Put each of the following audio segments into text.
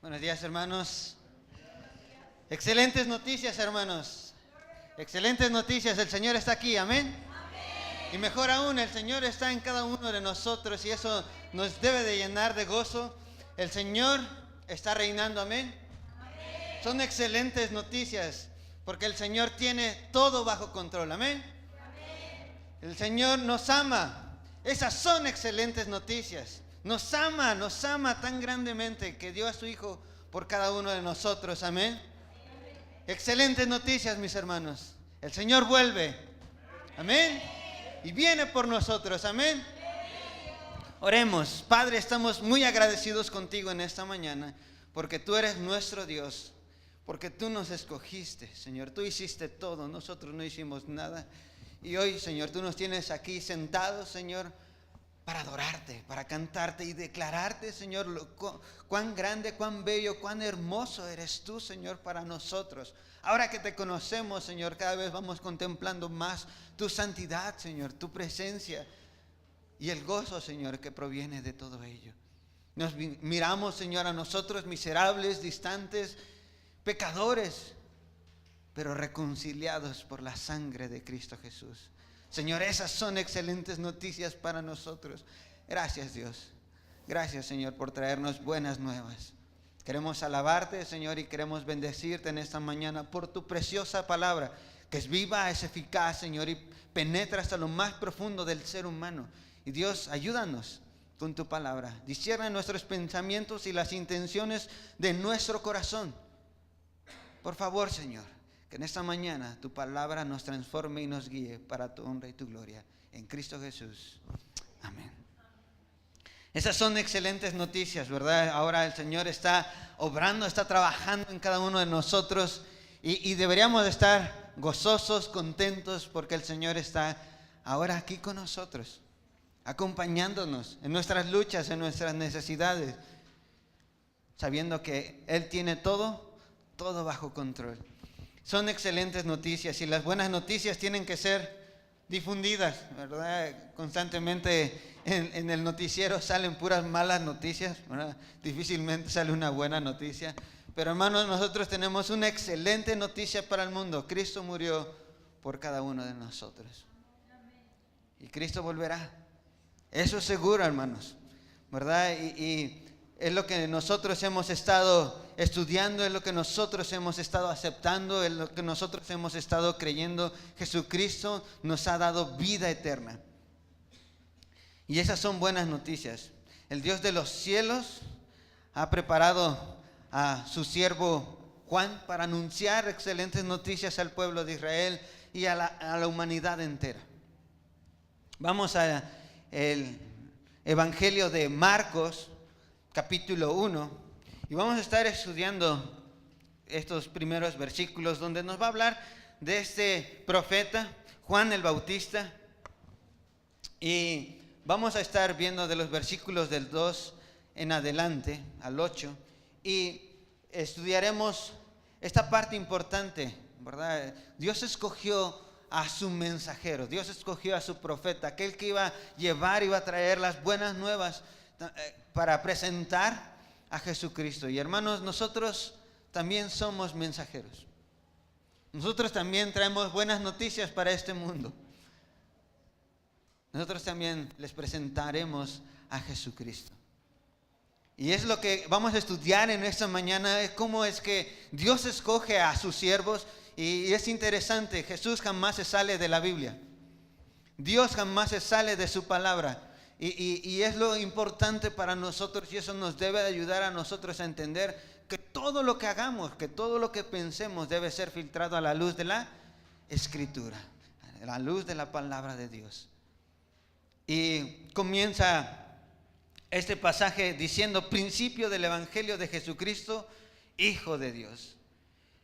Buenos días, hermanos. Excelentes noticias, hermanos. Excelentes noticias. El Señor está aquí, amén. Y mejor aún, el Señor está en cada uno de nosotros y eso nos debe de llenar de gozo. El Señor está reinando, amén. Son excelentes noticias porque el Señor tiene todo bajo control, amén. El Señor nos ama. Esas son excelentes noticias. Nos ama tan grandemente que dio a su Hijo por cada uno de nosotros, amén. Excelentes noticias, mis hermanos. El Señor vuelve, amén. Y viene por nosotros, amén. Oremos. Padre, estamos muy agradecidos contigo en esta mañana porque tú eres nuestro Dios, porque tú nos escogiste, Señor. Tú hiciste todo, nosotros no hicimos nada. Y hoy, Señor, tú nos tienes aquí sentados, Señor, para adorarte, para cantarte y declararte, Señor, cuán grande, cuán bello, cuán hermoso eres tú, Señor, para nosotros. Ahora que te conocemos, Señor, cada vez vamos contemplando más tu santidad, Señor, tu presencia y el gozo, Señor, que proviene de todo ello. Nos miramos, Señor, a nosotros miserables, distantes, pecadores, pero reconciliados por la sangre de Cristo Jesús. Señor, esas son excelentes noticias para nosotros. Gracias, Dios. Gracias, Señor, por traernos buenas nuevas. Queremos alabarte, Señor, y queremos bendecirte en esta mañana por tu preciosa palabra, que es viva, es eficaz, Señor, y penetra hasta lo más profundo del ser humano. Y Dios, ayúdanos con tu palabra. Discierne nuestros pensamientos y las intenciones de nuestro corazón. Por favor, Señor, que en esta mañana tu palabra nos transforme y nos guíe para tu honra y tu gloria. En Cristo Jesús. Amén. Esas son excelentes noticias, ¿verdad? Ahora el Señor está obrando, está trabajando en cada uno de nosotros y deberíamos estar gozosos, contentos, porque el Señor está ahora aquí con nosotros, acompañándonos en nuestras luchas, en nuestras necesidades, sabiendo que Él tiene todo bajo control. Son excelentes noticias y las buenas noticias tienen que ser difundidas, ¿verdad? Constantemente en el noticiero salen puras malas noticias, ¿verdad? Difícilmente sale una buena noticia. Pero hermanos, nosotros tenemos una excelente noticia para el mundo. Cristo murió por cada uno de nosotros. Y Cristo volverá. Eso es seguro, hermanos, ¿verdad? Y es lo que nosotros hemos estado estudiando, es lo que nosotros hemos estado aceptando, es lo que nosotros hemos estado creyendo. Jesucristo nos ha dado vida eterna. Y esas son buenas noticias. El Dios de los cielos ha preparado a su siervo Juan para anunciar excelentes noticias al pueblo de Israel y a la humanidad entera. Vamos al Evangelio de Marcos, capítulo 1, y vamos a estar estudiando estos primeros versículos donde nos va a hablar de este profeta, Juan el Bautista, y vamos a estar viendo de los versículos del 2 en adelante al 8, y estudiaremos esta parte importante, ¿verdad? Dios escogió a su mensajero, Dios escogió a su profeta, aquel que iba a llevar, iba a traer las buenas nuevas para presentar a Jesucristo. Y hermanos, nosotros también somos mensajeros. Nosotros también traemos buenas noticias para este mundo. Nosotros también les presentaremos a Jesucristo. Y es lo que vamos a estudiar en esta mañana, es cómo es que Dios escoge a sus siervos. Y es interesante, Jesús jamás se sale de la Biblia. Dios jamás se sale de su palabra. Y es lo importante para nosotros, y eso nos debe ayudar a nosotros a entender que todo lo que hagamos, que todo lo que pensemos debe ser filtrado a la luz de la Escritura, a la luz de la palabra de Dios. Y comienza este pasaje diciendo: principio del Evangelio de Jesucristo, Hijo de Dios.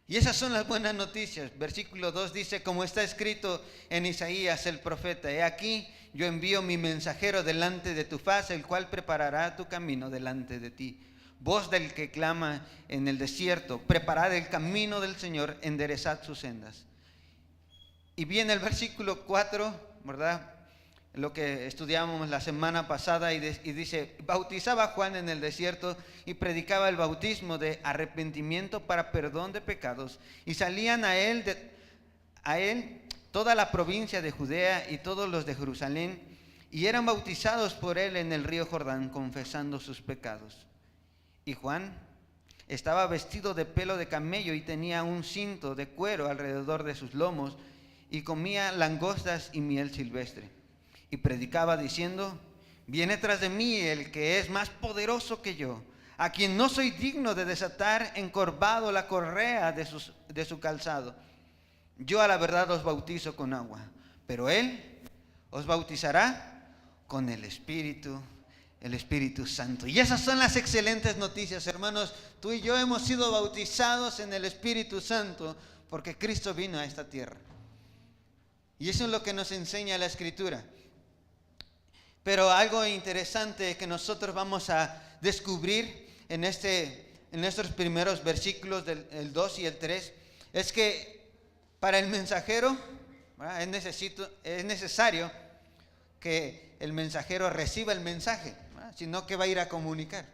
Y esas son las buenas noticias. Versículo 2 dice: como está escrito en Isaías el profeta: he aquí, yo envío mi mensajero delante de tu faz, el cual preparará tu camino delante de ti. Voz del que clama en el desierto: preparad el camino del Señor, enderezad sus sendas. Y viene el versículo 4, ¿verdad? Lo que estudiábamos la semana pasada, y dice: bautizaba a Juan en el desierto y predicaba el bautismo de arrepentimiento para perdón de pecados, y salían a él toda la provincia de Judea y todos los de Jerusalén, y eran bautizados por él en el río Jordán, confesando sus pecados. Y Juan estaba vestido de pelo de camello y tenía un cinto de cuero alrededor de sus lomos, y comía langostas y miel silvestre. Y predicaba diciendo: viene tras de mí el que es más poderoso que yo, a quien no soy digno de desatar encorvado la correa de su calzado. Yo a la verdad os bautizo con agua, pero él os bautizará con el Espíritu Santo. Y esas son las excelentes noticias, hermanos. Tú y yo hemos sido bautizados en el Espíritu Santo porque Cristo vino a esta tierra. Y eso es lo que nos enseña la Escritura. Pero algo interesante que nosotros vamos a descubrir en estos primeros versículos del 2 y el 3 es que para el mensajero, ¿verdad?, es necesario que el mensajero reciba el mensaje, ¿verdad?, sino que va a ir a comunicar,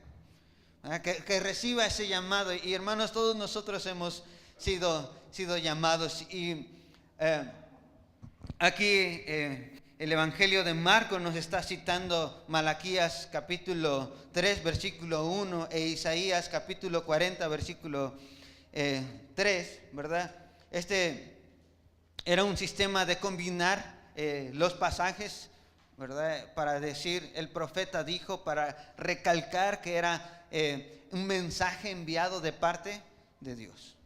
que reciba ese llamado. Y hermanos, todos nosotros hemos sido llamados. Y aquí el Evangelio de Marcos nos está citando Malaquías capítulo 3 versículo 1 e Isaías capítulo 40 versículo 3, ¿verdad? Este era un sistema de combinar los pasajes, ¿verdad? Para decir: el profeta dijo, para recalcar que era un mensaje enviado de parte de Dios,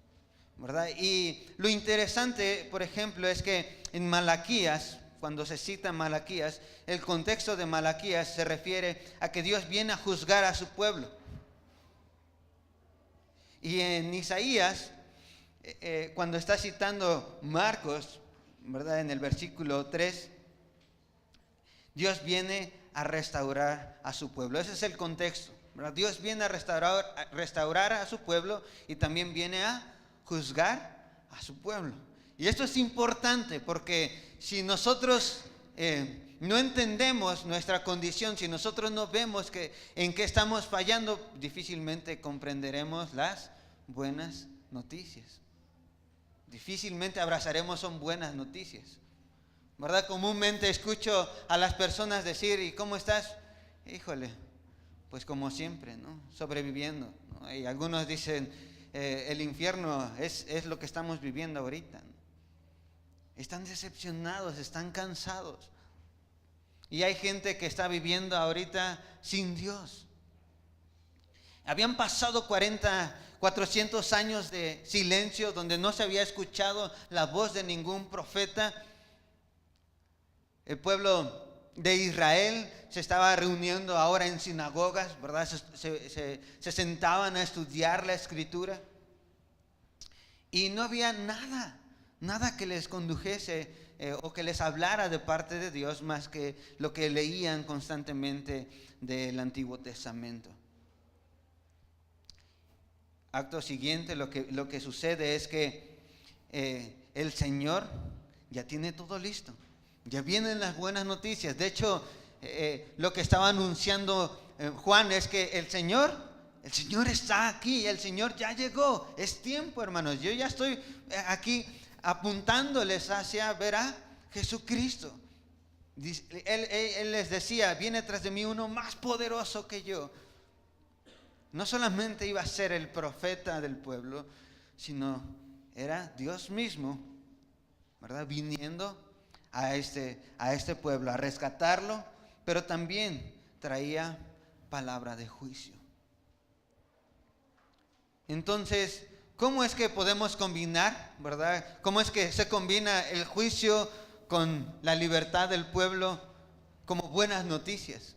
¿verdad? Y lo interesante, por ejemplo, es que en Malaquías, cuando se cita Malaquías, el contexto de Malaquías se refiere a que Dios viene a juzgar a su pueblo. Y en Isaías, cuando está citando Marcos, ¿verdad?, en el versículo 3, Dios viene a restaurar a su pueblo. Ese es el contexto, ¿verdad? Dios viene a restaurar a su pueblo, y también viene a juzgar a su pueblo. Y esto es importante porque si nosotros no entendemos nuestra condición, si nosotros no vemos en qué estamos fallando, difícilmente comprenderemos las buenas noticias. Difícilmente abrazaremos son buenas noticias, ¿verdad? Comúnmente escucho a las personas decir: ¿y cómo estás? Híjole, pues como siempre, ¿no? Sobreviviendo, ¿no? Y algunos dicen: el infierno es lo que estamos viviendo ahorita, ¿no? Están decepcionados, están cansados. Y hay gente que está viviendo ahorita sin Dios. Habían pasado 400 años de silencio donde no se había escuchado la voz de ningún profeta. El pueblo de Israel se estaba reuniendo ahora en sinagogas, ¿verdad? Se sentaban a estudiar la Escritura. Y no había nada que les condujese o que les hablara de parte de Dios más que lo que leían constantemente del Antiguo Testamento. Acto siguiente, lo que sucede es que el Señor ya tiene todo listo. Ya vienen las buenas noticias. De hecho, lo que estaba anunciando Juan es que el Señor está aquí, el Señor ya llegó. Es tiempo, hermanos. Yo ya estoy aquí apuntándoles hacia ver a Jesucristo. Él les decía: viene tras de mí uno más poderoso que yo. No solamente iba a ser el profeta del pueblo, sino era Dios mismo, ¿verdad?, viniendo a este pueblo a rescatarlo, pero también traía palabra de juicio. Entonces, ¿cómo es que podemos combinar, verdad? ¿Cómo es que se combina el juicio con la libertad del pueblo como buenas noticias?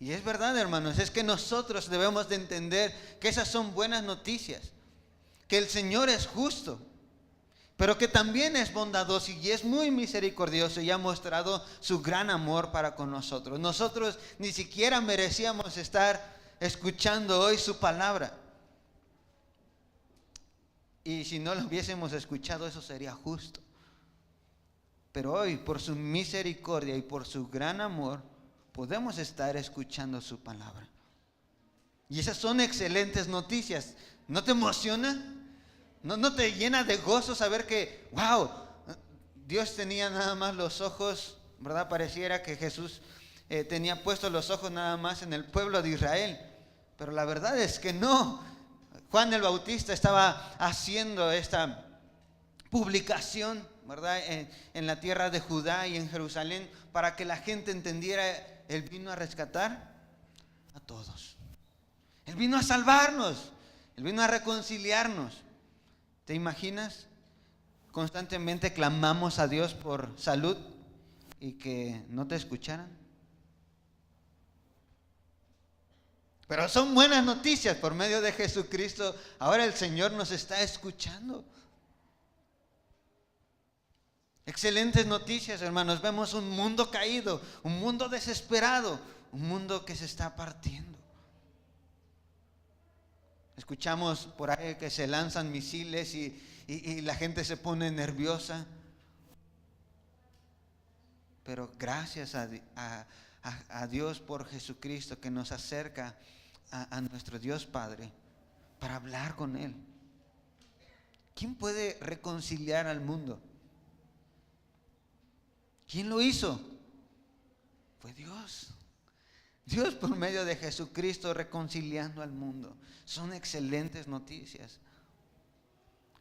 Y es verdad, hermanos, es que nosotros debemos de entender que esas son buenas noticias, que el Señor es justo, pero que también es bondadoso y es muy misericordioso y ha mostrado su gran amor para con nosotros. Nosotros ni siquiera merecíamos estar escuchando hoy su palabra. Y si no lo hubiésemos escuchado, eso sería justo. Pero hoy, por su misericordia y por su gran amor, podemos estar escuchando su palabra. Y esas son excelentes noticias. ¿No te emociona? ¿No te llena de gozo saber que, wow, Dios tenía nada más los ojos, ¿verdad? Pareciera que Jesús tenía puestos los ojos nada más en el pueblo de Israel. Pero la verdad es que no. Juan el Bautista estaba haciendo esta publicación, ¿verdad? En la tierra de Judá y en Jerusalén, para que la gente entendiera, Él vino a rescatar a todos. Él vino a salvarnos. Él vino a reconciliarnos. ¿Te imaginas? Constantemente clamamos a Dios por salud y que no te escucharan. Pero son buenas noticias. Por medio de Jesucristo, ahora el Señor nos está escuchando. Excelentes noticias, hermanos. Vemos un mundo caído, un mundo desesperado, un mundo que se está partiendo. Escuchamos por ahí que se lanzan misiles y la gente se pone nerviosa. Pero gracias a Dios por Jesucristo, que nos acerca a nuestro Dios Padre para hablar con Él. ¿Quién puede reconciliar al mundo? ¿Quién lo hizo? Fue Dios. Dios por medio de Jesucristo reconciliando al mundo. Son excelentes noticias.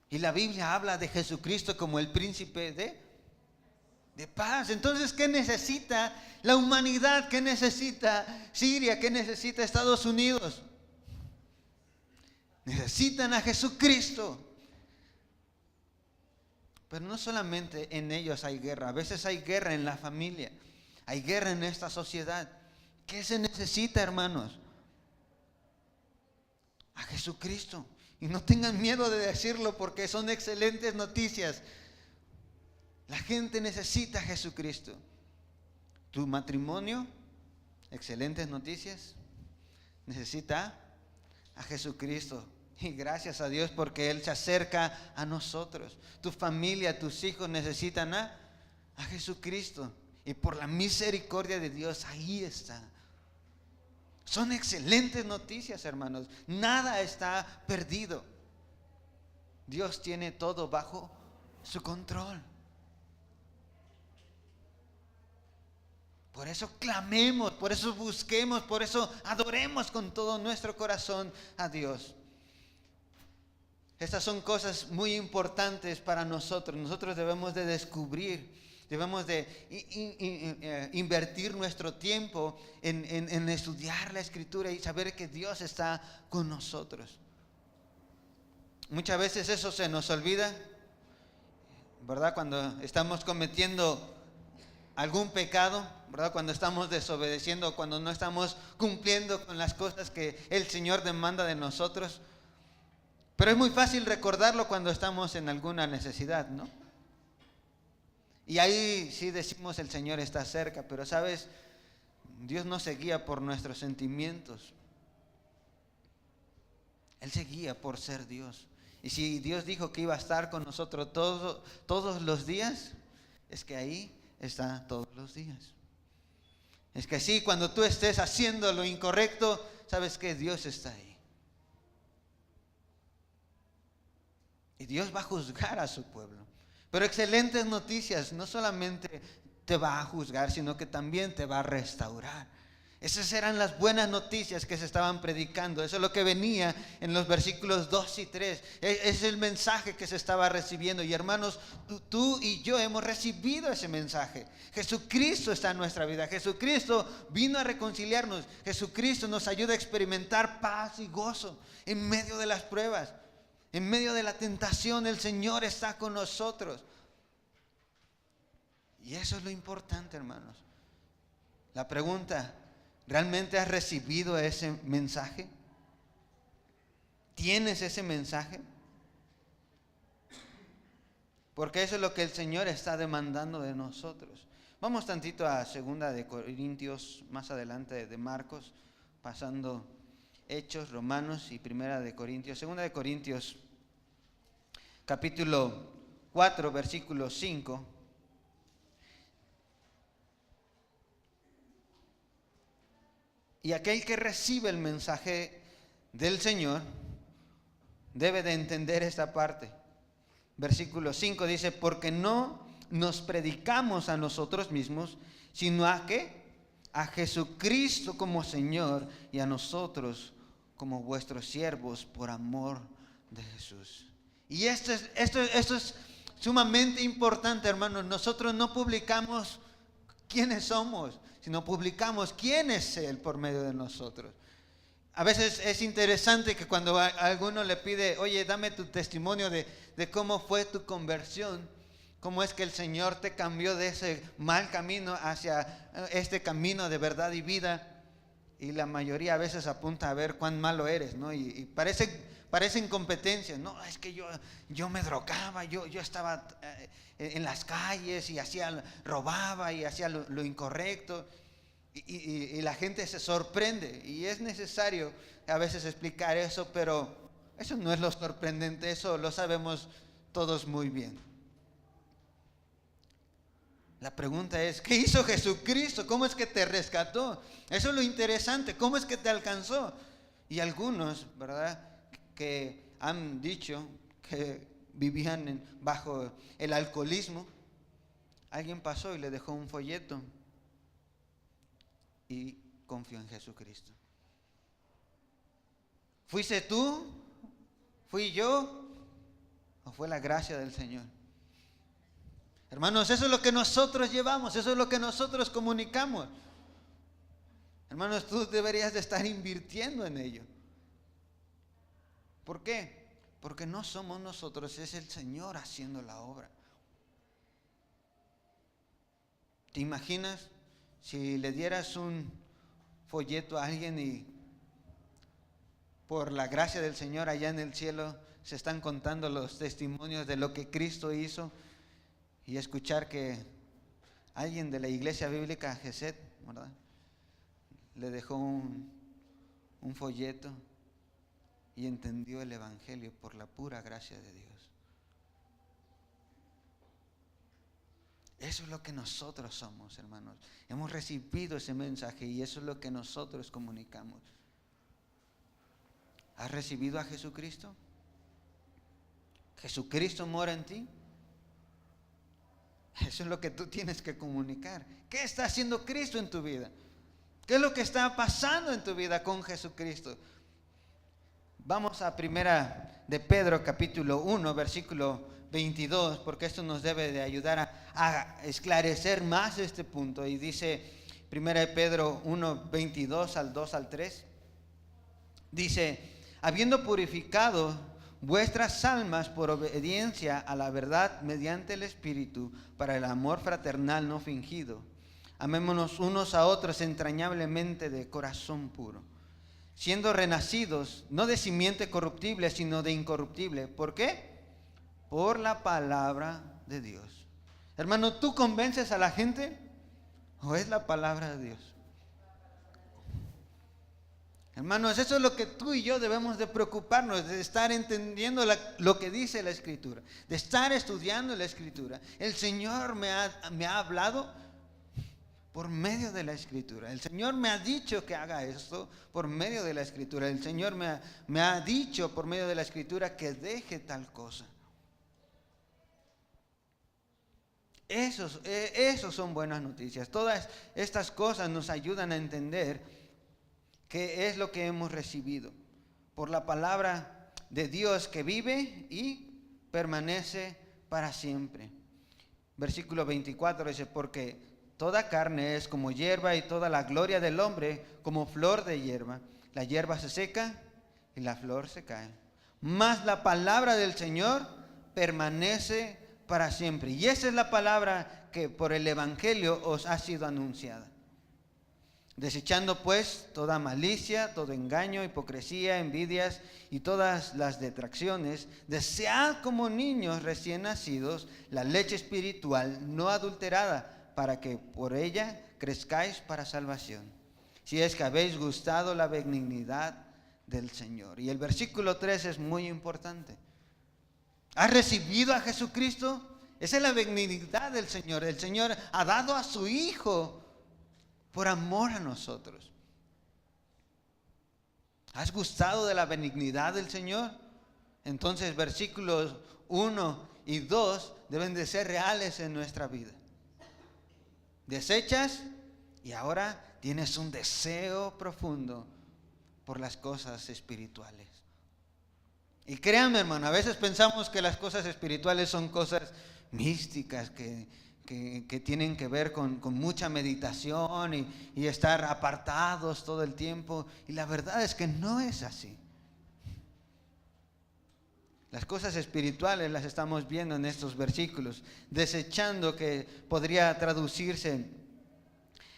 Y la Biblia habla de Jesucristo como el príncipe de paz. Entonces, ¿qué necesita la humanidad? ¿Qué necesita Siria? ¿Qué necesita Estados Unidos? Necesitan a Jesucristo. Pero no solamente en ellos hay guerra. A veces hay guerra en la familia. Hay guerra en esta sociedad. ¿Qué se necesita, hermanos? A Jesucristo. Y no tengan miedo de decirlo, porque son excelentes noticias. La gente necesita a Jesucristo. Tu matrimonio, excelentes noticias, necesita a Jesucristo. Y gracias a Dios porque Él se acerca a nosotros. Tu familia, tus hijos necesitan a Jesucristo. Y por la misericordia de Dios, ahí está. Son excelentes noticias, hermanos. Nada está perdido. Dios tiene todo bajo su control. Por eso clamemos, por eso busquemos, por eso adoremos con todo nuestro corazón a Dios. Estas son cosas muy importantes para nosotros. Nosotros debemos de descubrir, debemos de invertir nuestro tiempo en estudiar la Escritura y saber que Dios está con nosotros. Muchas veces eso se nos olvida, ¿verdad? Cuando estamos cometiendo algún pecado, ¿verdad? Cuando estamos desobedeciendo, cuando no estamos cumpliendo con las cosas que el Señor demanda de nosotros. Pero es muy fácil recordarlo cuando estamos en alguna necesidad, ¿no? Y ahí sí decimos el Señor está cerca, pero sabes, Dios no se guía por nuestros sentimientos. Él se guía por ser Dios. Y si Dios dijo que iba a estar con nosotros todos los días, es que ahí está todos los días. Es que sí, cuando tú estés haciendo lo incorrecto, sabes que Dios está ahí. Y Dios va a juzgar a su pueblo. Pero excelentes noticias, no solamente te va a juzgar, sino que también te va a restaurar. Esas eran las buenas noticias que se estaban predicando. Eso es lo que venía en los versículos 2 y 3. Es el mensaje que se estaba recibiendo. Y hermanos, tú y yo hemos recibido ese mensaje. Jesucristo está en nuestra vida. Jesucristo vino a reconciliarnos. Jesucristo nos ayuda a experimentar paz y gozo en medio de las pruebas. En medio de la tentación, el Señor está con nosotros. Y eso es lo importante, hermanos. La pregunta, ¿realmente has recibido ese mensaje? ¿Tienes ese mensaje? Porque eso es lo que el Señor está demandando de nosotros. Vamos tantito a 2 de Corintios, más adelante de Marcos, pasando Hechos, Romanos y 1 de Corintios. 2 de Corintios, capítulo 4, versículo 5. Y aquel que recibe el mensaje del Señor debe de entender esta parte. Versículo 5 dice, porque no nos predicamos a nosotros mismos, sino a ¿qué? A Jesucristo como Señor y a nosotros como vuestros siervos por amor de Jesús. Y esto es sumamente importante, hermanos. Nosotros no publicamos quiénes somos, sino publicamos quién es Él por medio de nosotros. A veces es interesante que cuando a alguno le pide, oye, dame tu testimonio de cómo fue tu conversión, cómo es que el Señor te cambió de ese mal camino hacia este camino de verdad y vida. Y la mayoría a veces apunta a ver cuán malo eres, ¿no? Y parece incompetencia. No, es que yo me drogaba, yo estaba en las calles y robaba y hacía lo incorrecto. Y la gente se sorprende, y es necesario a veces explicar eso, pero eso no es lo sorprendente, eso lo sabemos todos muy bien. La pregunta es, ¿qué hizo Jesucristo? ¿Cómo es que te rescató? Eso es lo interesante, ¿cómo es que te alcanzó? Y algunos, ¿verdad?, que han dicho que vivían bajo el alcoholismo, alguien pasó y le dejó un folleto y confió en Jesucristo. ¿Fuiste tú? ¿Fui yo? ¿O fue la gracia del Señor? Hermanos, eso es lo que nosotros llevamos, eso es lo que nosotros comunicamos. Hermanos, tú deberías de estar invirtiendo en ello. ¿Por qué? Porque no somos nosotros, es el Señor haciendo la obra. ¿Te imaginas si le dieras un folleto a alguien y por la gracia del Señor allá en el cielo se están contando los testimonios de lo que Cristo hizo, y escuchar que alguien de la iglesia bíblica Geset, ¿verdad?, le dejó un folleto y entendió el evangelio por la pura gracia de Dios? Eso es lo que nosotros somos, hermanos. Hemos recibido ese mensaje y eso es lo que nosotros comunicamos. ¿Has recibido a Jesucristo? ¿Jesucristo mora en ti? Eso es lo que tú tienes que comunicar. ¿Qué está haciendo Cristo en tu vida? ¿Qué es lo que está pasando en tu vida con Jesucristo? Vamos a primera de Pedro capítulo 1 versículo 22, porque esto nos debe de ayudar a esclarecer más este punto. Y dice primera de Pedro 1, 22 al 2 al 3. Dice, habiendo purificado vuestras almas por obediencia a la verdad mediante el Espíritu, para el amor fraternal no fingido, amémonos unos a otros entrañablemente de corazón puro, siendo renacidos no de simiente corruptible, sino de incorruptible. ¿Por qué? Por la palabra de Dios. Hermano, ¿tú convences a la gente o es la palabra de Dios? Hermanos, eso es lo que tú y yo debemos de preocuparnos, de estar entendiendo lo que dice la Escritura, de estar estudiando la Escritura. El Señor me ha hablado por medio de la Escritura. El Señor me ha dicho que haga esto por medio de la Escritura. El Señor me ha dicho por medio de la Escritura que deje tal cosa. Esos son buenas noticias. Todas estas cosas nos ayudan a entender qué es lo que hemos recibido por la palabra de Dios que vive y permanece para siempre. Versículo 24 dice, porque toda carne es como hierba y toda la gloria del hombre como flor de hierba. La hierba se seca y la flor se cae, mas la palabra del Señor permanece para siempre. Y esa es la palabra que por el Evangelio os ha sido anunciada. Desechando pues toda malicia, todo engaño, hipocresía, envidias y todas las detracciones, desead como niños recién nacidos la leche espiritual no adulterada, para que por ella crezcáis para salvación, si es que habéis gustado la benignidad del Señor. Y el versículo 3 es muy importante. ¿Has recibido a Jesucristo? Esa es la benignidad del Señor. El Señor ha dado a su Hijo por amor a nosotros. ¿Has gustado de la benignidad del Señor? Entonces versículos 1 y 2 deben de ser reales en nuestra vida. Desechas y ahora tienes un deseo profundo por las cosas espirituales. Y créanme, hermano, a veces pensamos que las cosas espirituales son cosas místicas que tienen que ver con mucha meditación y estar apartados todo el tiempo. Y la verdad es que no es así. Las cosas espirituales las estamos viendo en estos versículos. Desechando, que podría traducirse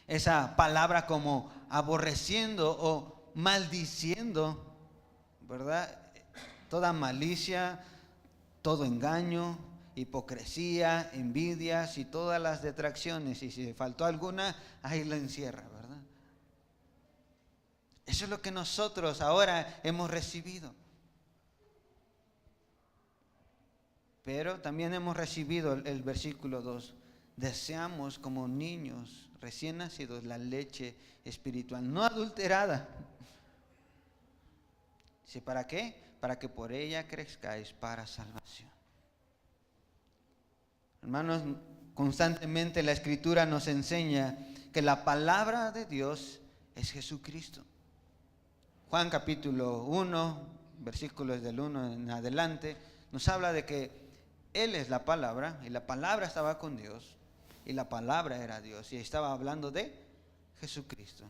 esa palabra como aborreciendo o maldiciendo, ¿verdad? Toda malicia, todo engaño, hipocresía, envidias y todas las detracciones. Y si faltó alguna, ahí la encierra, ¿verdad? Eso es lo que nosotros ahora hemos recibido. Pero también hemos recibido el versículo 2. Deseamos como niños recién nacidos la leche espiritual, no adulterada. ¿Sí? ¿Para qué? Para que por ella crezcáis para salvación. Hermanos, constantemente la Escritura nos enseña que la palabra de Dios es Jesucristo. Juan capítulo 1, versículos del 1 en adelante, nos habla de que Él es la palabra, y la palabra estaba con Dios, y la palabra era Dios, y estaba hablando de Jesucristo.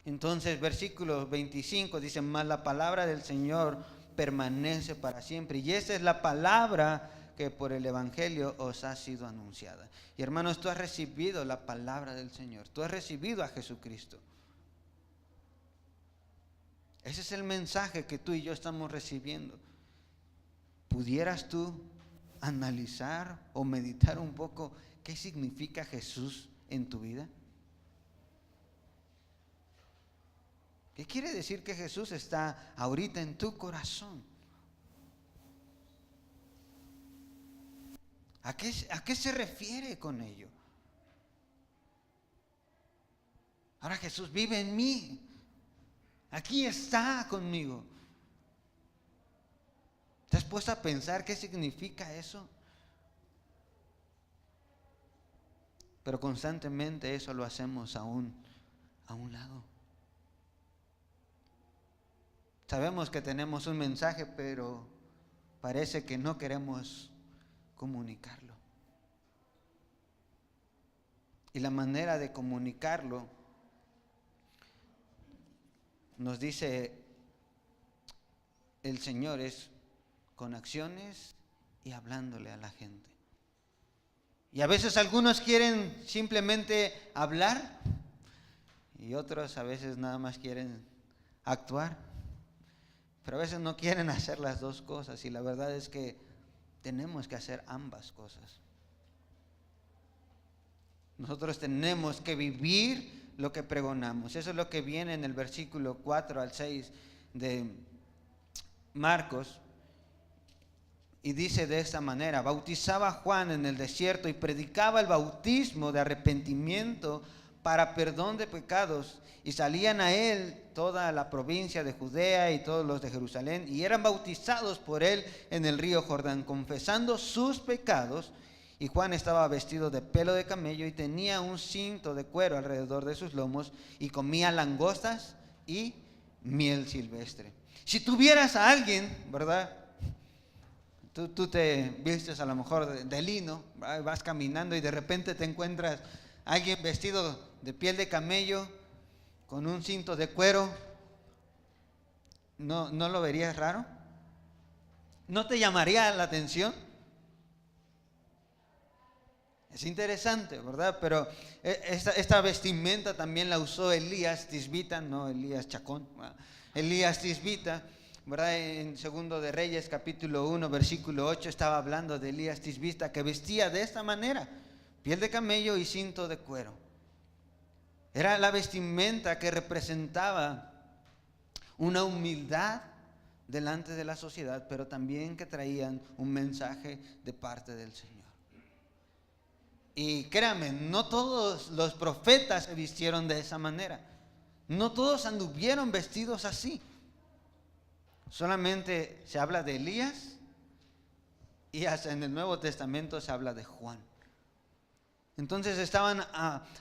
Entonces, versículo 25 dice: mas la palabra del Señor permanece para siempre. Y esa es la palabra que por el Evangelio os ha sido anunciada. Y hermanos, tú has recibido la palabra del Señor. Tú has recibido a Jesucristo. Ese es el mensaje que tú y yo estamos recibiendo. ¿Pudieras tú analizar o meditar un poco qué significa Jesús en tu vida? ¿Qué quiere decir que Jesús está ahorita en tu corazón? ¿A qué se refiere con ello? Ahora Jesús vive en mí. Aquí está conmigo. ¿Te has puesto a pensar qué significa eso? Pero constantemente eso lo hacemos a un lado. Sabemos que tenemos un mensaje, pero parece que no queremos comunicarlo. Y la manera de comunicarlo, nos dice el Señor, es con acciones y hablándole a la gente. Y a veces algunos quieren simplemente hablar y otros a veces nada más quieren actuar. Pero a veces no quieren hacer las dos cosas, y la verdad es que tenemos que hacer ambas cosas. Nosotros tenemos que vivir lo que pregonamos. Eso es lo que viene en el versículo 4 al 6 de Marcos. Y dice de esta manera: bautizaba Juan en el desierto y predicaba el bautismo de arrepentimiento para perdón de pecados, y salían a él toda la provincia de Judea y todos los de Jerusalén, y eran bautizados por él en el río Jordán, confesando sus pecados. Y Juan estaba vestido de pelo de camello y tenía un cinto de cuero alrededor de sus lomos, y comía langostas y miel silvestre. Si tuvieras a alguien, ¿verdad? Tú te vistes a lo mejor de lino, vas caminando y de repente te encuentras a alguien vestido de piel de camello con un cinto de cuero. ¿No lo verías raro? ¿No te llamaría la atención? Es interesante, ¿verdad? Pero esta vestimenta también la usó Elías Tisbita, no Elías Chacón, Elías Tisbita, ¿verdad? En Segundo de Reyes capítulo 1 versículo 8 estaba hablando de Elías Tisbita, que vestía de esta manera: piel de camello y cinto de cuero. Era la vestimenta que representaba una humildad delante de la sociedad, pero también que traían un mensaje de parte del Señor. Y créanme, no todos los profetas se vistieron de esa manera. No todos anduvieron vestidos así. Solamente se habla de Elías y hasta en el Nuevo Testamento se habla de Juan. Entonces estaban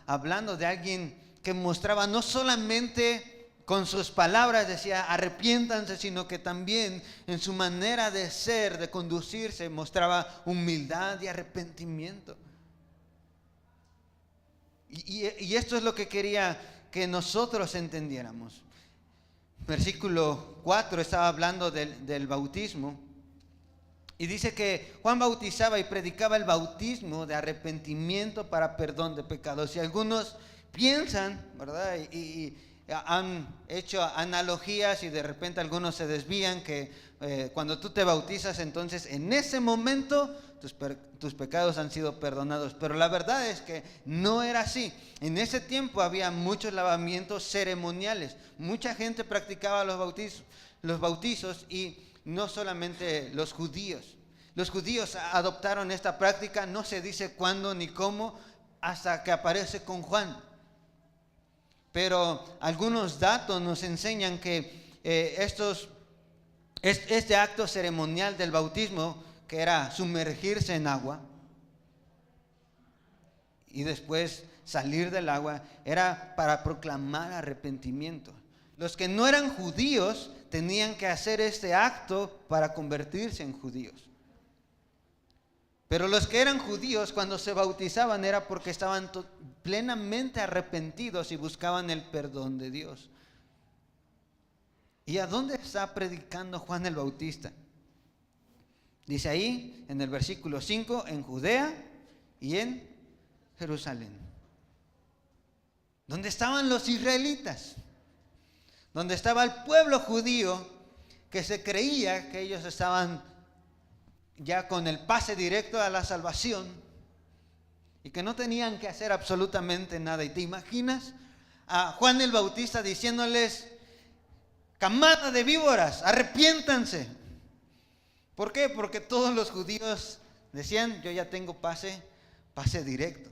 hablando de alguien que mostraba no solamente con sus palabras decía arrepiéntanse, sino que también en su manera de ser, de conducirse, mostraba humildad y arrepentimiento. Y esto es lo que quería que nosotros entendiéramos. Versículo 4 estaba hablando del bautismo. Y dice que Juan bautizaba y predicaba el bautismo de arrepentimiento para perdón de pecados. Y algunos piensan, ¿verdad? Y han hecho analogías y de repente algunos se desvían que cuando tú te bautizas, entonces en ese momento tus pecados han sido perdonados. Pero la verdad es que no era así. En ese tiempo había muchos lavamientos ceremoniales. Mucha gente practicaba los bautizos y no solamente los judíos. Los judíos adoptaron esta práctica, no se dice cuándo ni cómo, hasta que aparece con Juan. Pero algunos datos nos enseñan que este acto ceremonial del bautismo, que era sumergirse en agua y después salir del agua, era para proclamar arrepentimiento. Los que no eran judíos tenían que hacer este acto para convertirse en judíos. Pero los que eran judíos, cuando se bautizaban, era porque estaban plenamente arrepentidos y buscaban el perdón de Dios. ¿Y a dónde está predicando Juan el Bautista? Dice ahí, en el versículo 5, en Judea y en Jerusalén. ¿Dónde estaban los israelitas? Donde estaba el pueblo judío que se creía que ellos estaban ya con el pase directo a la salvación y que no tenían que hacer absolutamente nada. ¿Y te imaginas a Juan el Bautista diciéndoles: camada de víboras, arrepiéntanse? ¿Por qué? Porque todos los judíos decían: yo ya tengo pase directo.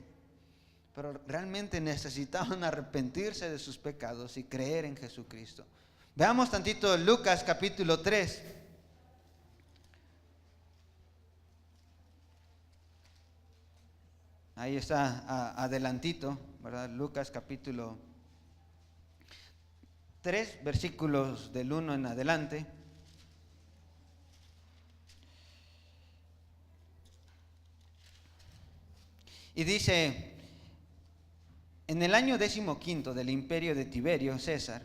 Pero realmente necesitaban arrepentirse de sus pecados y creer en Jesucristo. Veamos tantito Lucas capítulo 3. Ahí está adelantito, ¿verdad? Lucas capítulo 3, versículos del 1 en adelante. Y dice: en el año 15 del imperio de Tiberio César,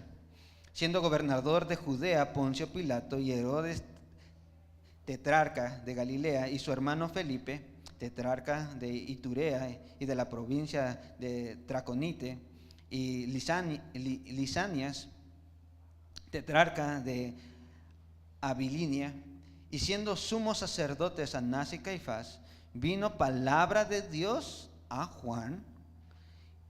siendo gobernador de Judea Poncio Pilato y Herodes tetrarca de Galilea y su hermano Felipe, tetrarca de Iturea y de la provincia de Traconite, y Lisanias, tetrarca de Abilinia, y siendo sumos sacerdotes Anás y Caifás, vino palabra de Dios a Juan,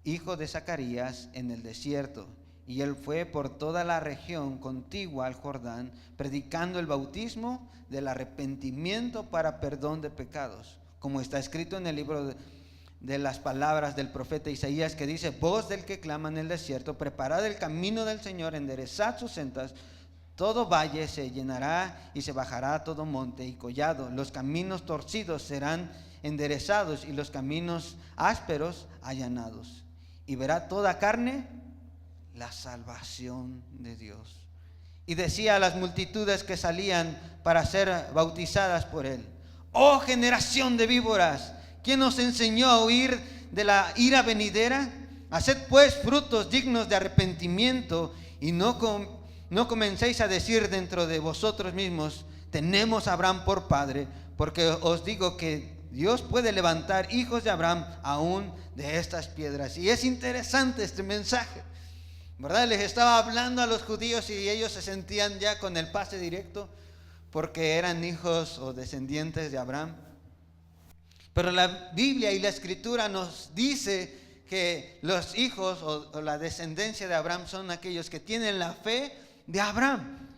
hijo de Zacarías, en el desierto. Y él fue por toda la región contigua al Jordán, predicando el bautismo del arrepentimiento para perdón de pecados, como está escrito en el libro de las palabras del profeta Isaías, que dice: voz del que clama en el desierto, preparad el camino del Señor, enderezad sus sendas. Todo valle se llenará y se bajará todo monte y collado. Los caminos torcidos serán enderezados y los caminos ásperos allanados. Y verá toda carne la salvación de Dios. Y decía a las multitudes que salían para ser bautizadas por él: oh generación de víboras, ¿quién os enseñó a huir de la ira venidera? Haced pues frutos dignos de arrepentimiento y no comencéis a decir dentro de vosotros mismos: tenemos a Abraham por padre, porque os digo que Dios puede levantar hijos de Abraham aún de estas piedras. Y es interesante este mensaje, ¿verdad? Les estaba hablando a los judíos y ellos se sentían ya con el pase directo porque eran hijos o descendientes de Abraham. Pero la Biblia y la Escritura nos dice que los hijos o la descendencia de Abraham son aquellos que tienen la fe de Abraham.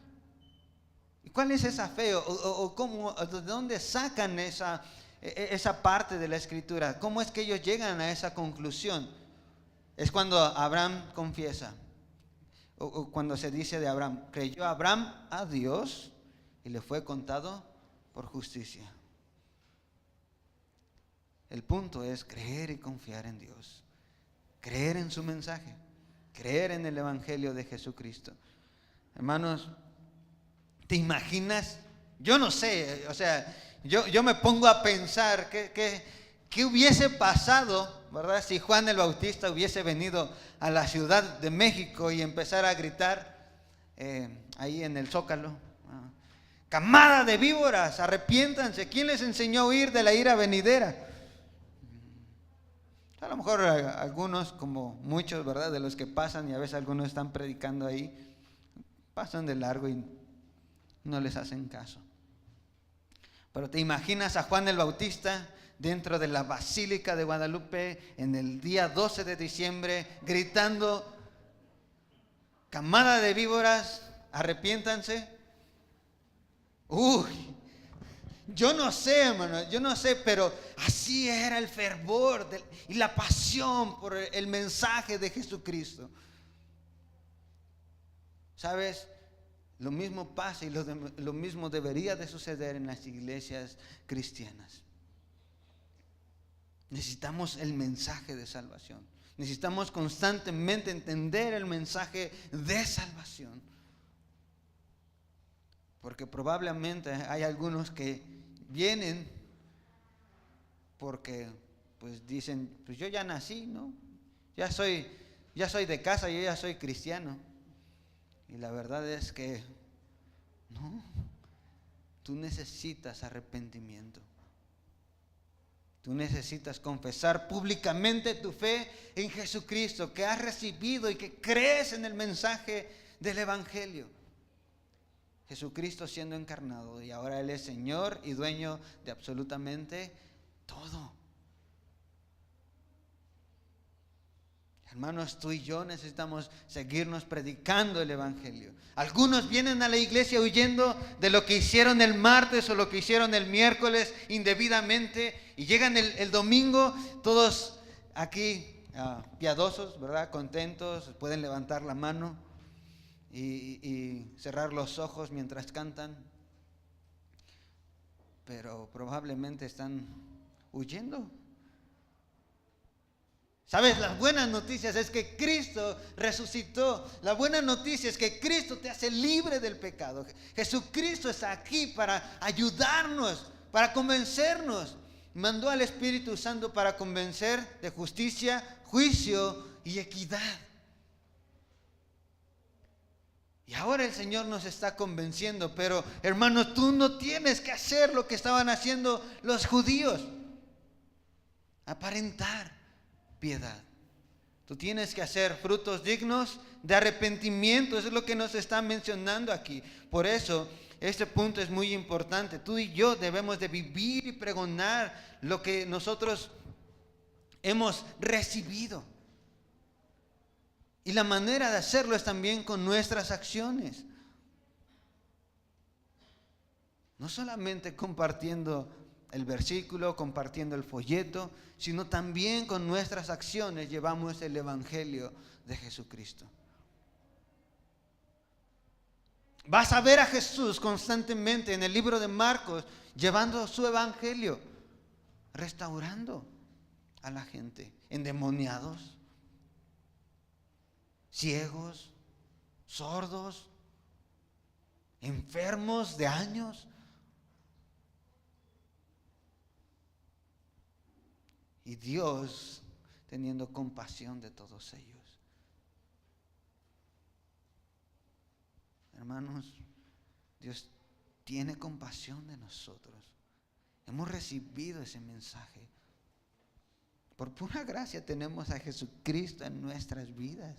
¿Y cuál es esa fe? ¿O cómo, de dónde sacan esa parte de la Escritura? ¿Cómo es que ellos llegan a esa conclusión? Es cuando Abraham confiesa: o cuando se dice de Abraham, creyó Abraham a Dios y le fue contado por justicia. El punto es creer y confiar en Dios, creer en su mensaje, creer en el Evangelio de Jesucristo. Hermanos, ¿te imaginas? Yo no sé, o sea, yo me pongo a pensar qué hubiese pasado, ¿verdad? Si Juan el Bautista hubiese venido a la Ciudad de México y empezara a gritar ahí en el Zócalo: camada de víboras, arrepiéntanse. ¿Quién les enseñó a huir de la ira venidera? A lo mejor algunos, como muchos, ¿verdad?, de los que pasan, y a veces algunos están predicando ahí, pasan de largo y no les hacen caso. Pero te imaginas a Juan el Bautista dentro de la Basílica de Guadalupe en el día 12 de diciembre gritando: camada de víboras, arrepiéntanse. Uy, yo no sé, hermano, yo no sé, pero así era el fervor y la pasión por el mensaje de Jesucristo. ¿Sabes? Lo mismo pasa y lo mismo debería de suceder en las iglesias cristianas. Necesitamos el mensaje de salvación. Necesitamos constantemente entender el mensaje de salvación. Porque probablemente hay algunos que vienen porque pues dicen: pues yo ya nací, ¿no? Ya soy de casa, yo ya soy cristiano. Y la verdad es que no, tú necesitas arrepentimiento. Tú necesitas confesar públicamente tu fe en Jesucristo, que has recibido y que crees en el mensaje del Evangelio. Jesucristo siendo encarnado, y ahora Él es Señor y dueño de absolutamente todo. Hermanos, tú y yo necesitamos seguirnos predicando el Evangelio. Algunos vienen a la iglesia huyendo de lo que hicieron el martes o lo que hicieron el miércoles indebidamente, y llegan el domingo todos aquí piadosos, ¿verdad? Contentos, pueden levantar la mano y cerrar los ojos mientras cantan, pero probablemente están huyendo. ¿Sabes? Las buenas noticias es que Cristo resucitó. La buena noticia es que Cristo te hace libre del pecado. Jesucristo está aquí para ayudarnos, para convencernos. Mandó al Espíritu Santo para convencer de justicia, juicio y equidad. Y ahora el Señor nos está convenciendo, pero hermano, tú no tienes que hacer lo que estaban haciendo los judíos: aparentar piedad. Tú tienes que hacer frutos dignos de arrepentimiento. Eso es lo que nos está mencionando aquí. Por eso este punto es muy importante. Tú y yo debemos de vivir y pregonar lo que nosotros hemos recibido. Y la manera de hacerlo es también con nuestras acciones. No solamente compartiendo el versículo, compartiendo el folleto, sino también con nuestras acciones llevamos el Evangelio de Jesucristo. Vas a ver a Jesús constantemente en el libro de Marcos llevando su Evangelio, restaurando a la gente, endemoniados, ciegos, sordos, enfermos de años. Y Dios teniendo compasión de todos ellos. Hermanos, Dios tiene compasión de nosotros. Hemos recibido ese mensaje. Por pura gracia tenemos a Jesucristo en nuestras vidas.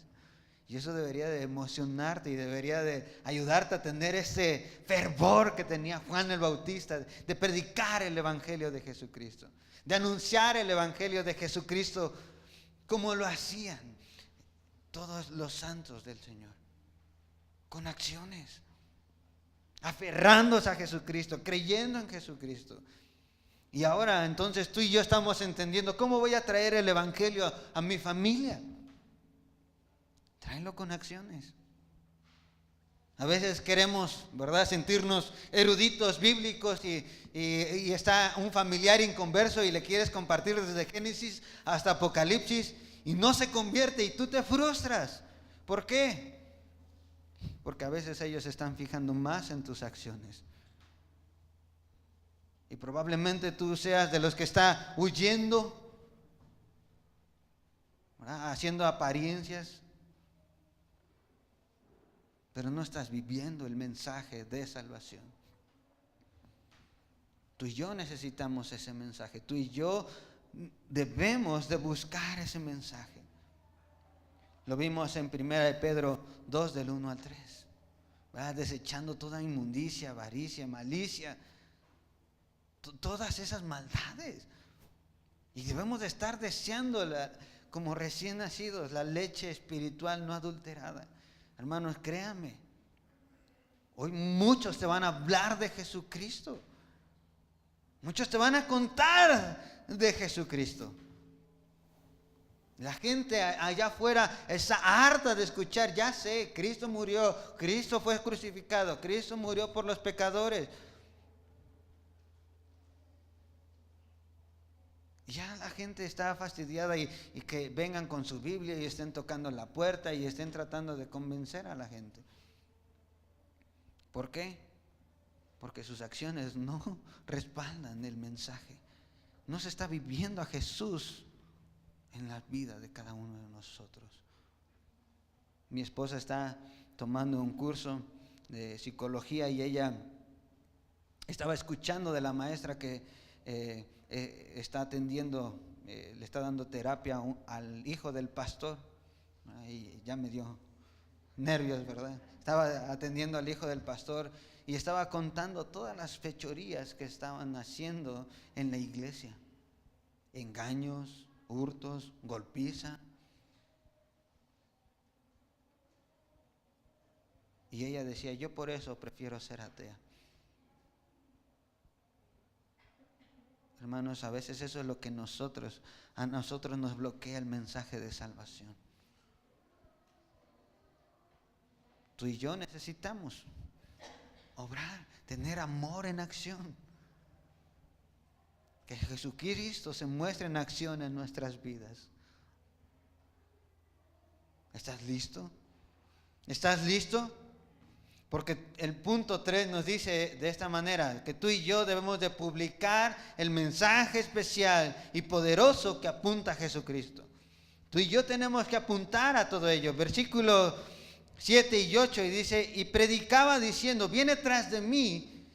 Y eso debería de emocionarte y debería de ayudarte a tener ese fervor que tenía Juan el Bautista de predicar el Evangelio de Jesucristo, de anunciar el Evangelio de Jesucristo como lo hacían todos los santos del Señor, con acciones, aferrándose a Jesucristo, creyendo en Jesucristo. Y ahora entonces tú y yo estamos entendiendo cómo voy a traer el Evangelio a mi familia. Tráelo con acciones. A veces queremos, ¿verdad?, sentirnos eruditos bíblicos y está un familiar inconverso y le quieres compartir desde Génesis hasta Apocalipsis y no se convierte y tú te frustras. ¿Por qué? Porque a veces ellos se están fijando más en tus acciones. Y probablemente tú seas de los que está huyendo, ¿verdad?, haciendo apariencias, pero no estás viviendo el mensaje de salvación. Tú y yo necesitamos ese mensaje. Tú y yo debemos de buscar ese mensaje. Lo vimos en 1 de Pedro 2 del 1 al 3. ¿Verdad? Desechando toda inmundicia, avaricia, malicia, todas esas maldades. Y debemos de estar deseando como recién nacidos la leche espiritual no adulterada. Hermanos, créanme, hoy muchos te van a hablar de Jesucristo. Muchos te van a contar de Jesucristo. La gente allá afuera está harta de escuchar, ya sé, Cristo murió, Cristo fue crucificado, Cristo murió por los pecadores. Ya la gente está fastidiada y que vengan con su Biblia y estén tocando la puerta y estén tratando de convencer a la gente. ¿Por qué? Porque sus acciones no respaldan el mensaje. No se está viviendo a Jesús en la vida de cada uno de nosotros. Mi esposa está tomando un curso de psicología y ella estaba escuchando de la maestra que está atendiendo, le está dando terapia al hijo del pastor. Y ya me dio nervios, ¿verdad? Estaba atendiendo al hijo del pastor y estaba contando todas las fechorías que estaban haciendo en la iglesia. Engaños, hurtos, golpiza. Y ella decía, yo por eso prefiero ser atea. Hermanos, a veces eso es lo que a nosotros nos bloquea el mensaje de salvación. Tú y yo necesitamos obrar, tener amor en acción. Que Jesucristo se muestre en acción en nuestras vidas. ¿Estás listo? ¿Estás listo? Porque el punto 3 nos dice de esta manera, que tú y yo debemos de publicar el mensaje especial y poderoso que apunta a Jesucristo. Tú y yo tenemos que apuntar a todo ello. Versículo 7 y 8 y dice, y predicaba diciendo, viene tras de mí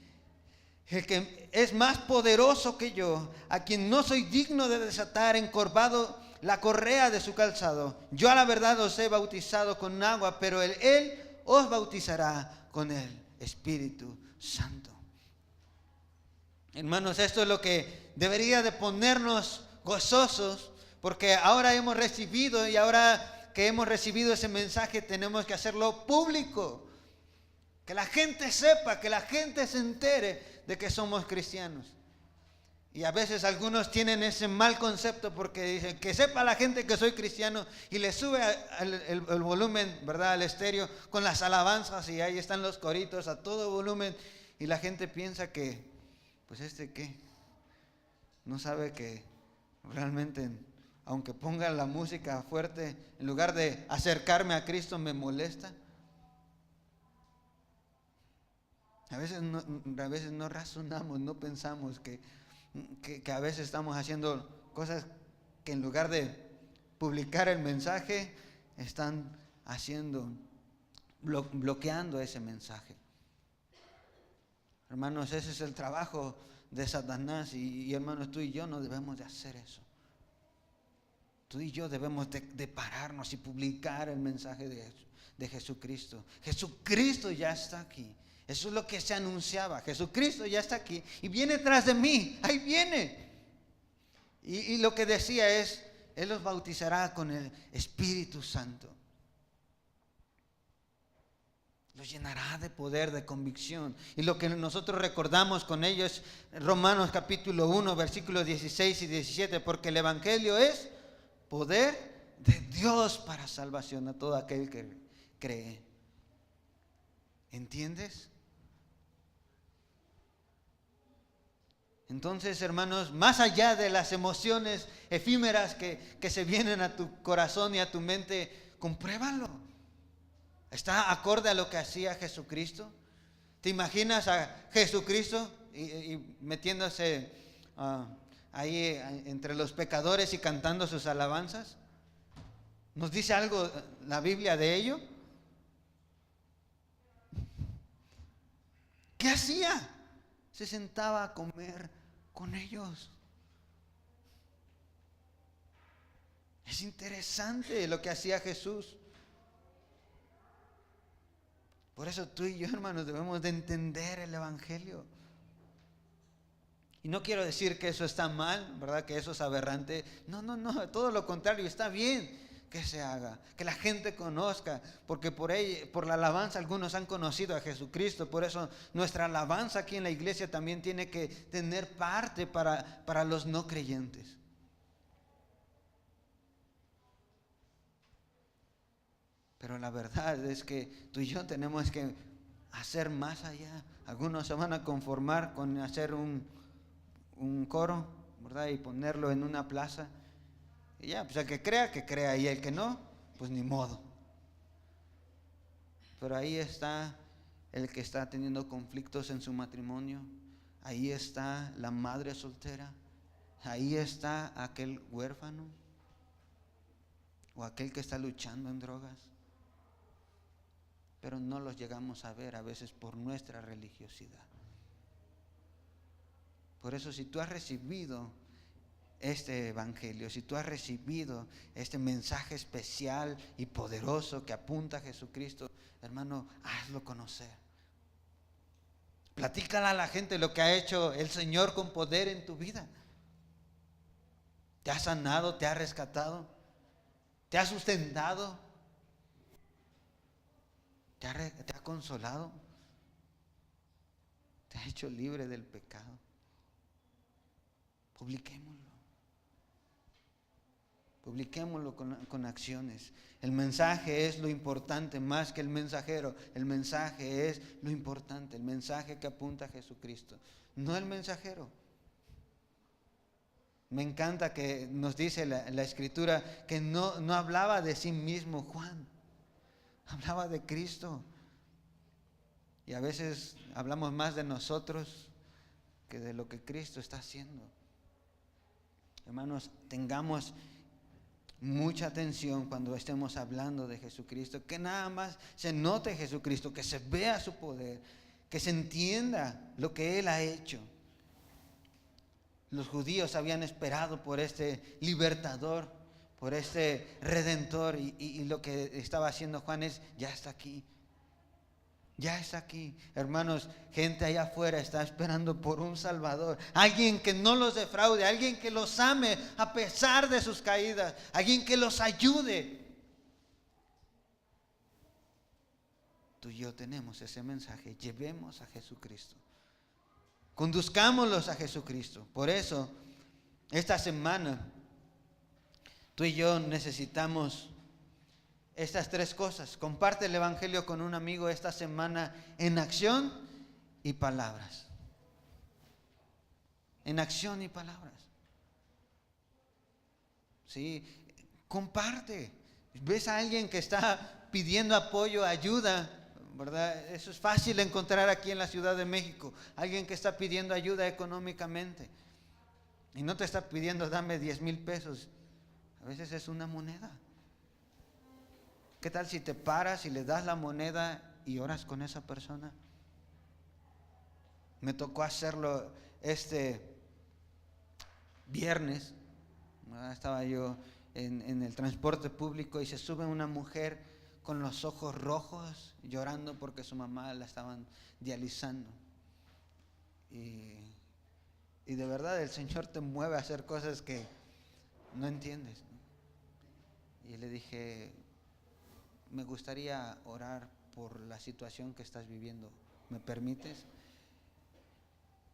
el que es más poderoso que yo, a quien no soy digno de desatar encorvado la correa de su calzado. Yo a la verdad os he bautizado con agua, pero él os bautizará con el Espíritu Santo. Hermanos, esto es lo que debería de ponernos gozosos, porque ahora hemos recibido y ahora que hemos recibido ese mensaje tenemos que hacerlo público. Que la gente sepa, que la gente se entere de que somos cristianos. Y a veces algunos tienen ese mal concepto porque dicen que sepa la gente que soy cristiano y le sube el volumen, ¿verdad?, al estéreo con las alabanzas y ahí están los coritos a todo volumen y la gente piensa que, pues ¿qué? No sabe que realmente, aunque ponga la música fuerte, en lugar de acercarme a Cristo me molesta. A veces no razonamos, no pensamos que a veces estamos haciendo cosas que en lugar de publicar el mensaje, están bloqueando ese mensaje. Hermanos, ese es el trabajo de Satanás y hermanos, tú y yo no debemos de hacer eso. Tú y yo debemos de pararnos y publicar el mensaje de Jesucristo. Jesucristo ya está aquí. Eso es lo que se anunciaba. Jesucristo ya está aquí y viene tras de mí. Ahí viene. Y lo que decía es, Él los bautizará con el Espíritu Santo. Los llenará de poder, de convicción. Y lo que nosotros recordamos con ello es Romanos capítulo 1, versículos 16 y 17. Porque el Evangelio es poder de Dios para salvación a todo aquel que cree. ¿Entiendes? Entonces, hermanos, más allá de las emociones efímeras que se vienen a tu corazón y a tu mente, compruébalo. ¿Está acorde a lo que hacía Jesucristo? ¿Te imaginas a Jesucristo y metiéndose ahí entre los pecadores y cantando sus alabanzas? ¿Nos dice algo la Biblia de ello? ¿Qué hacía? Se sentaba a comer con ellos. Es interesante lo que hacía Jesús. Por eso tú y yo, hermanos, debemos de entender el Evangelio. Y no quiero decir que eso está mal, ¿verdad? Que eso es aberrante. No, todo lo contrario, está bien que se haga, que la gente conozca, porque por la alabanza algunos han conocido a Jesucristo. Por eso nuestra alabanza aquí en la iglesia también tiene que tener parte para los no creyentes. Pero la verdad es que tú y yo tenemos que hacer más allá. Algunos se van a conformar con hacer un coro, ¿verdad? Y ponerlo en una plaza. Y ya, pues el que crea, y el que no, pues ni modo. Pero ahí está el que está teniendo conflictos en su matrimonio. Ahí está la madre soltera. Ahí está aquel huérfano. O aquel que está luchando en drogas. Pero no los llegamos a ver a veces por nuestra religiosidad. Por eso, si tú has recibido este evangelio, si tú has recibido este mensaje especial y poderoso que apunta a Jesucristo, hermano, hazlo conocer. Platícala a la gente lo que ha hecho el Señor con poder en tu vida. Te ha sanado, te ha rescatado, te ha sustentado, te ha consolado, te ha hecho libre del pecado. Publiquémoslo con acciones. El mensaje es lo importante más que el mensajero. El mensaje es lo importante, el mensaje que apunta a Jesucristo, no el mensajero. Me encanta que nos dice la Escritura que no hablaba de sí mismo Juan, hablaba de Cristo. Y a veces hablamos más de nosotros que de lo que Cristo está haciendo. Hermanos, tengamos mucha atención cuando estemos hablando de Jesucristo, que nada más se note Jesucristo, que se vea su poder, que se entienda lo que Él ha hecho. Los judíos habían esperado por este libertador, por este redentor, y lo que estaba haciendo Juan es, ya está aquí. Ya está aquí, hermanos. Gente allá afuera está esperando por un Salvador, alguien que no los defraude, alguien que los ame a pesar de sus caídas, alguien que los ayude. Tú y yo tenemos ese mensaje. Llevemos a Jesucristo, conduzcámoslos a Jesucristo. Por eso, esta semana, tú y yo necesitamos estas tres cosas. Comparte el Evangelio con un amigo esta semana en acción y palabras. En acción y palabras. Sí, comparte. Ves a alguien que está pidiendo apoyo, ayuda, ¿verdad? Eso es fácil encontrar aquí en la Ciudad de México. Alguien que está pidiendo ayuda económicamente. Y no te está pidiendo dame 10,000 pesos. A veces es una moneda. ¿Qué tal si te paras y le das la moneda y oras con esa persona? Me tocó hacerlo este viernes. Estaba yo en el transporte público y se sube una mujer con los ojos rojos llorando porque su mamá la estaban dializando. Y de verdad el Señor te mueve a hacer cosas que no entiendes. Y le dije, me gustaría orar por la situación que estás viviendo. ¿Me permites?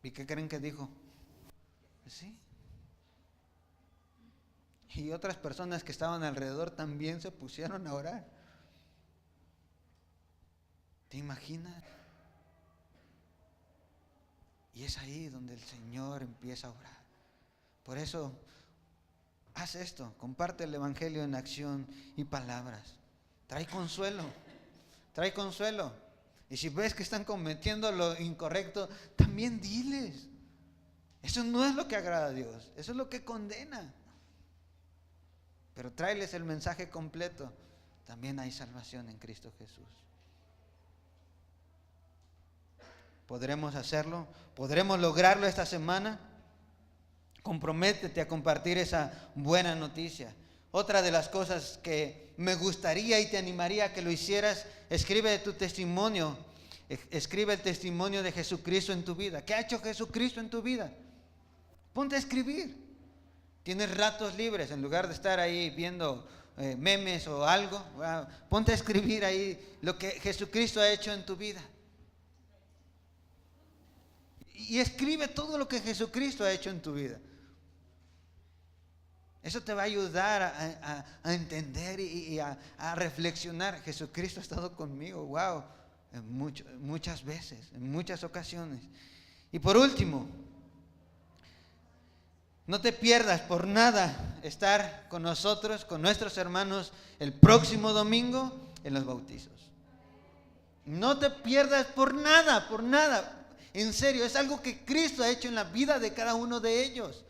¿Y qué creen que dijo? Sí. Y otras personas que estaban alrededor también se pusieron a orar. ¿Te imaginas? Y es ahí donde el Señor empieza a obrar. Por eso, haz esto, comparte el Evangelio en acción y palabras. Trae consuelo, trae consuelo. Y si ves que están cometiendo lo incorrecto, también diles. Eso no es lo que agrada a Dios, eso es lo que condena. Pero tráeles el mensaje completo. También hay salvación en Cristo Jesús. ¿Podremos hacerlo? ¿Podremos lograrlo esta semana? Comprométete a compartir esa buena noticia. Otra de las cosas que me gustaría y te animaría a que lo hicieras, escribe tu testimonio. Escribe el testimonio de Jesucristo en tu vida. ¿Qué ha hecho Jesucristo en tu vida? Ponte a escribir. Tienes ratos libres, en lugar de estar ahí viendo memes o algo, ponte a escribir ahí lo que Jesucristo ha hecho en tu vida. Y escribe todo lo que Jesucristo ha hecho en tu vida. Eso te va a ayudar a entender y a reflexionar. Jesucristo ha estado conmigo, wow, muchas veces, en muchas ocasiones. Y por último, no te pierdas por nada estar con nosotros, con nuestros hermanos, el próximo domingo en los bautizos. No te pierdas por nada, por nada. En serio, es algo que Cristo ha hecho en la vida de cada uno de ellos.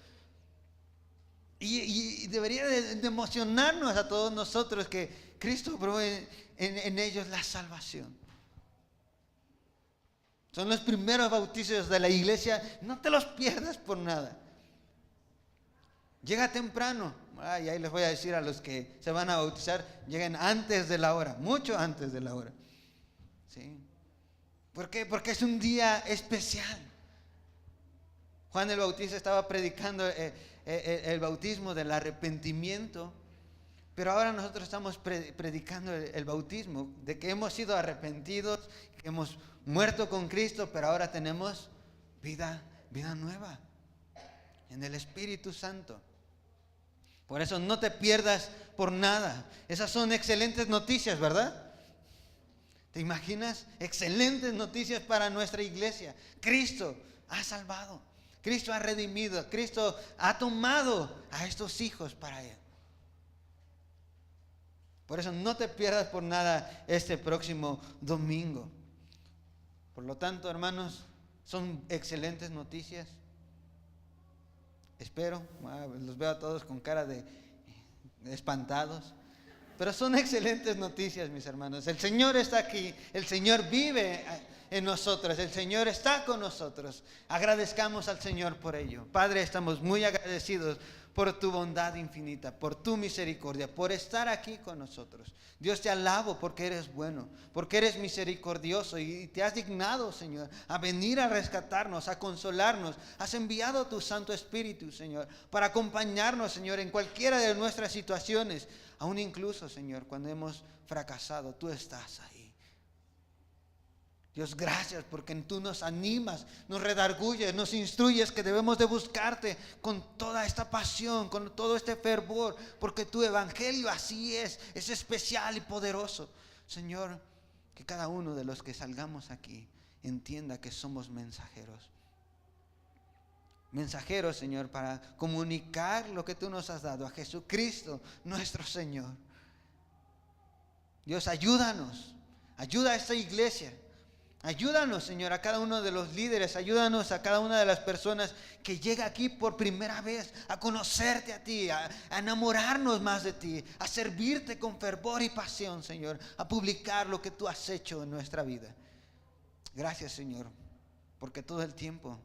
Y debería de emocionarnos a todos nosotros que Cristo obró en ellos la salvación. Son los primeros bautizos de la iglesia. No te los pierdas por nada. Llega temprano. Y ahí les voy a decir a los que se van a bautizar, lleguen antes de la hora, mucho antes de la hora. ¿Sí? ¿Por qué? Porque es un día especial. Juan el Bautista estaba predicando el bautismo del arrepentimiento, pero ahora nosotros estamos predicando el bautismo de que hemos sido arrepentidos, que hemos muerto con Cristo, pero ahora tenemos vida nueva en el Espíritu Santo. Por eso no te pierdas por nada. Esas son excelentes noticias, ¿verdad? ¿Te imaginas? Excelentes noticias para nuestra iglesia. Cristo ha salvado, Cristo ha redimido, Cristo ha tomado a estos hijos para Él. Por eso no te pierdas por nada este próximo domingo. Por lo tanto, hermanos, son excelentes noticias. Espero, los veo a todos con cara de espantados. Pero son excelentes noticias, mis hermanos. El Señor está aquí, el Señor vive en nosotros, el Señor está con nosotros. Agradezcamos al Señor por ello. Padre, estamos muy agradecidos por tu bondad infinita, por tu misericordia, por estar aquí con nosotros. Dios, te alabo porque eres bueno, porque eres misericordioso y te has dignado, Señor, a venir a rescatarnos, a consolarnos. Has enviado tu Santo Espíritu, Señor, para acompañarnos, Señor, en cualquiera de nuestras situaciones. Aún incluso, Señor, cuando hemos fracasado, tú estás ahí. Dios, gracias porque tú nos animas, nos redarguyes, nos instruyes que debemos de buscarte con toda esta pasión, con todo este fervor, porque tu evangelio así es especial y poderoso. Señor, que cada uno de los que salgamos aquí entienda que somos mensajeros. Mensajeros, Señor, para comunicar lo que tú nos has dado a Jesucristo, nuestro Señor. Dios, ayúdanos, ayuda a esta iglesia. Ayúdanos, Señor, a cada uno de los líderes, ayúdanos a cada una de las personas que llega aquí por primera vez a conocerte a ti, a enamorarnos más de ti, a servirte con fervor y pasión, Señor, a publicar lo que tú has hecho en nuestra vida. Gracias, Señor, porque todo el tiempo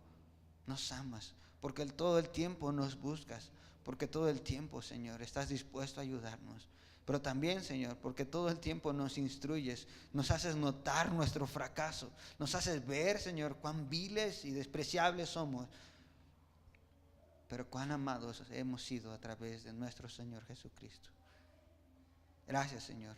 nos amas, porque todo el tiempo nos buscas, porque todo el tiempo, Señor, estás dispuesto a ayudarnos. Pero también, Señor, porque todo el tiempo nos instruyes, nos haces notar nuestro fracaso, nos haces ver, Señor, cuán viles y despreciables somos, pero cuán amados hemos sido a través de nuestro Señor Jesucristo. Gracias, Señor,